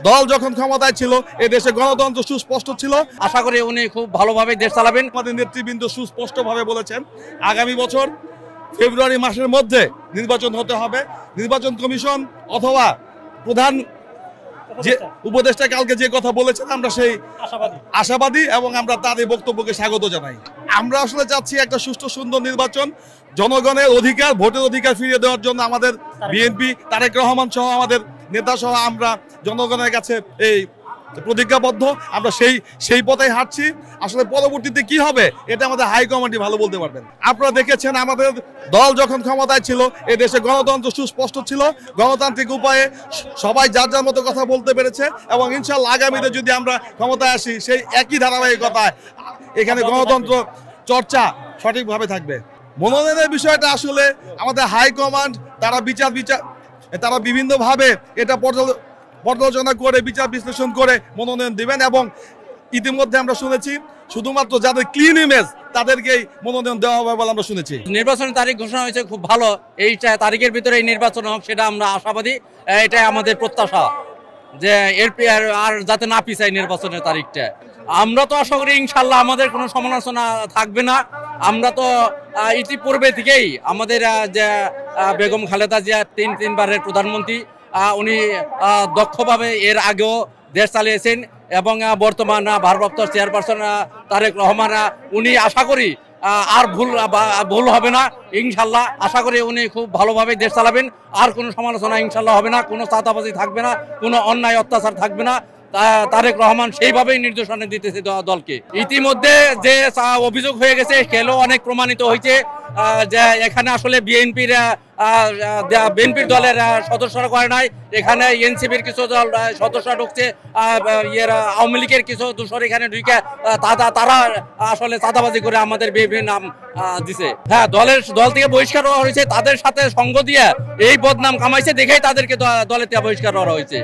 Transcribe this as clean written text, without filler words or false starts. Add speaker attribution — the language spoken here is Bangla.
Speaker 1: দল যখন ক্ষমতায় ছিল এই দেশে গণতন্ত্র সুস্পষ্ট ছিল।
Speaker 2: আশা করি উনি খুব ভালোভাবে দেশ চালাবেন।
Speaker 1: আমাদের নেতৃবৃন্দ সুস্পষ্টভাবে বলেছেন আগামী বছর ফেব্রুয়ারি মাসের মধ্যে নির্বাচন হতে হবে। নির্বাচন কমিশন অথবা প্রধান যে উপদেষ্টা কালকে যে কথা বলেছেন আমরা সেই আশাবাদী এবং আমরা তাদের বক্তব্যকে স্বাগত জানাই। আমরা আসলে চাচ্ছি একটা সুষ্ঠু সুন্দর নির্বাচন, জনগণের অধিকার ভোটের অধিকার ফিরিয়ে দেওয়ার জন্য আমাদের বিএনপি তারেক রহমান সহ আমাদের নেতা সহ আমরা জনগণের কাছে এই প্রতিজ্ঞাবদ্ধ। আমরা সেই পথেই হাঁটছি। আসলে পরবর্তীতে কি হবে এটা আমাদের হাইকমান্ডই ভালো বলতে পারবেন। আপনারা দেখেছেন আমাদের দল যখন ক্ষমতায় ছিল এই দেশে গণতন্ত্র সুস্পষ্ট ছিল, গণতান্ত্রিক উপায়ে সবাই যার যার মতো কথা বলতে পেরেছে এবং ইনশাআল্লাহ আগামীতে যদি আমরা ক্ষমতায় আসি সেই একই ধারাবাহিকতায় এখানে গণতন্ত্র চর্চা সঠিকভাবে থাকবে। মনোনয়নের বিষয়টা আসলে আমাদের হাইকমান্ড তারা বিভিন্নভাবে এটা পর্যালোচনা করে বিচার বিশ্লেষণ করে মনোনয়ন দিবেন এবং ইতিমধ্যে আমরা শুনেছি শুধুমাত্র যাদের ক্লিন ইমেজ তাদেরকেই মনোনয়ন দেওয়া হবে বলে আমরা শুনেছি।
Speaker 2: নির্বাচনের তারিখ ঘোষণা হয়েছে, খুব ভালো। এই তারিখের ভিতরে এই নির্বাচন হোক সেটা আমরা আশাবাদী। এটাই আমাদের প্রত্যাশা যে আর যাতে না পিছায় নির্বাচনের তারিখটা। আমরা তো আশা করি ইনশাল্লাহ আমাদের কোনো সমালোচনা থাকবে না। আমরা তো ইতিপূর্বে থেকেই আমাদের যে বেগম খালেদা জিয়া তিনবারের প্রধানমন্ত্রী, উনি দক্ষভাবে এর আগেও দেশ চালিয়েছেন এবং বর্তমান ভারপ্রাপ্ত চেয়ারপারসন তারেক রহমান উনি আশা করি আর ভুল হবে না ইনশাল্লাহ। আশা করি উনি খুব ভালোভাবে দেশ চালাবেন। আর কোনো সমালোচনা ইনশাল্লাহ হবে না, কোনো চাঁদাবাজি থাকবে না, কোনো অন্যায় অত্যাচার থাকবে না। তারেক রহমান সেইভাবেই নির্দেশনা দিতেছে দলকে। ইতিমধ্যে যে অভিযোগ হয়ে গেছে সেগুলো অনেক প্রমাণিত হয়েছে যে এখানে আসলে বিএনপির দলের সদস্যরা করে নাই, এখানে এনসিপির কিছু দল সদস্য ঢুকছে, আওয়ামী লীগের কিছু দূষর এখানে ঢুকে তারা আসলে চাঁদাবাজি করে আমাদের বিএনপির নাম দিছে। হ্যাঁ, দল থেকে বহিষ্কার করা হয়েছে, তাদের সাথে সঙ্গ দিয়ে এই বদনাম কামাইছে দেখেই তাদেরকে দলের থেকে বহিষ্কার করা হয়েছে।